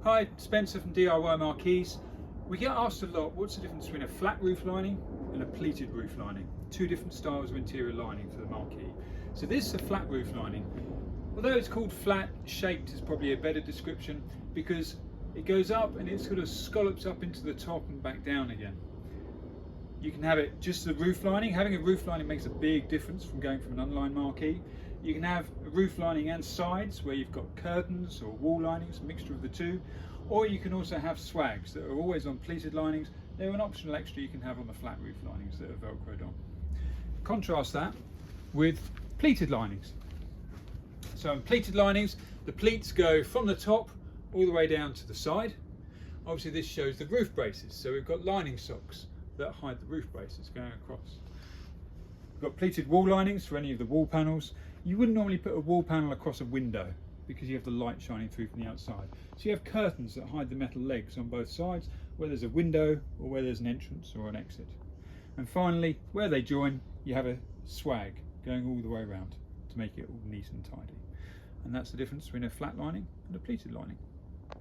Hi, Spencer from DIY Marquees. We get asked a lot, what's the difference between a flat roof lining and a pleated roof lining? Two different styles of interior lining for the Marquee. So this is a flat roof lining. Although it's called flat, shaped is probably a better description because it goes up and it sort of scallops up into the top and back down again. You can have it just the roof lining. Having a roof lining makes a big difference from going from an unlined Marquee. You can have a roof lining and sides where you've got curtains or wall linings, a mixture of the two. Or you can also have swags that are always on pleated linings. They're an optional extra you can have on the flat roof linings that are velcroed on. Contrast that with pleated linings. So in pleated linings, the pleats go from the top all the way down to the side. Obviously this shows the roof braces. So we've got lining socks that hide the roof braces going across. We've got pleated wall linings for any of the wall panels. You wouldn't normally put a wall panel across a window because you have the light shining through from the outside. So you have curtains that hide the metal legs on both sides, where there's a window or where there's an entrance or an exit. And finally, where they join, you have a swag going all the way around to make it all neat and tidy. And that's the difference between a flat lining and a pleated lining.